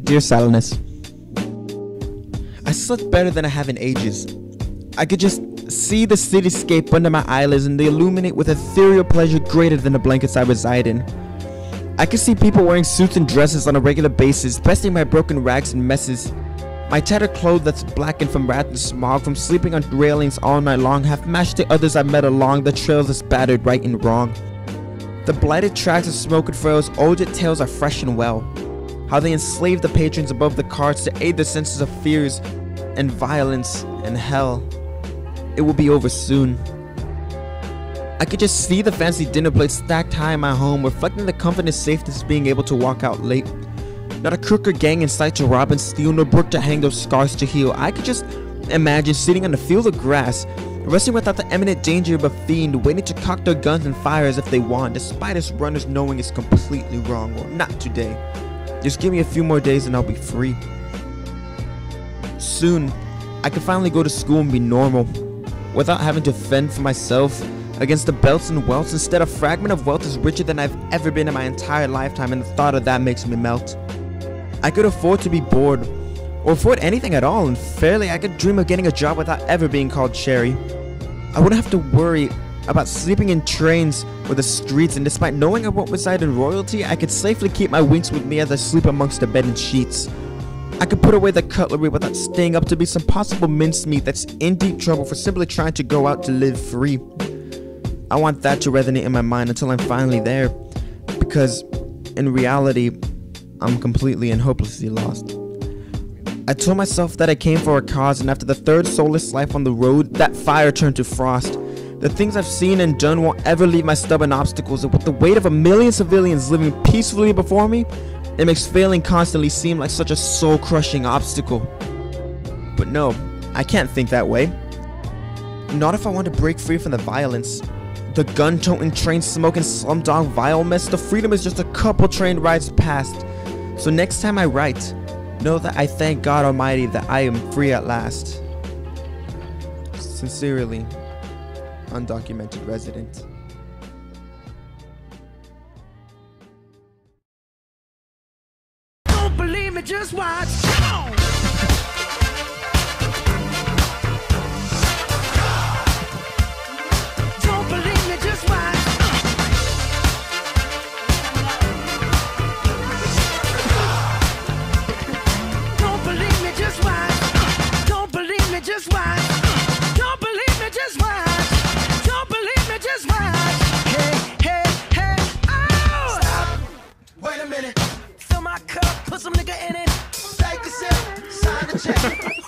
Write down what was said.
Dear Salinas, I slept better than I have in ages. I could just see the cityscape under my eyelids, and they illuminate with ethereal pleasure greater than the blankets I reside in. I could see people wearing suits and dresses on a regular basis, besting my broken rags and messes. My tattered clothes that's blackened from wrath and smog, from sleeping on railings all night long, have matched the others I met along the trails that's battered right and wrong. The blighted tracks of smoke and furrows, old tales are fresh and well. How they enslave the patrons above the carts to aid the senses of fears and violence and hell. It will be over soon. I could just see the fancy dinner plates stacked high in my home, reflecting the comfort and safety of being able to walk out late. Not a crook or gang in sight to rob and steal, no brook to hang those scars to heal. I could just imagine sitting on a field of grass, resting without the imminent danger of a fiend, waiting to cock their guns and fire as if they want, despite us runners knowing it's completely wrong. Well, not today. Just give me a few more days and I'll be free. Soon, I can finally go to school and be normal, without having to fend for myself against the belts and welts. Instead, a fragment of wealth is richer than I've ever been in my entire lifetime, and the thought of that makes me melt. I could afford to be bored, or afford anything at all, and fairly I could dream of getting a job without ever being called Cherry. I wouldn't have to worry about sleeping in trains or the streets, and despite knowing I won't reside in royalty, I could safely keep my wings with me as I sleep amongst the bed and sheets. I could put away the cutlery without staying up to be some possible mincemeat that's in deep trouble for simply trying to go out to live free. I want that to resonate in my mind until I'm finally there, because in reality, I'm completely and hopelessly lost. I told myself that I came for a cause, and after the third soulless life on the road, that fire turned to frost. The things I've seen and done won't ever leave my stubborn obstacles, and with the weight of a million civilians living peacefully before me, it makes failing constantly seem like such a soul-crushing obstacle. But no, I can't think that way. Not if I want to break free from the violence. The gun-toting, train-smoking, slumdog vile mess. The freedom is just a couple train rides past. So next time I write, know that I thank God Almighty that I am free at last. Sincerely, undocumented resident. Don't believe me, just watch. Come on. Don't believe me, just watch. Don't believe me, just watch. Don't believe me, just watch. Don't believe me, just watch. Don't believe me, just watch. Hey, hey, hey, oh! Stop. Wait a minute. Fill my cup, put some nigga in it. Take a sip, sign the check.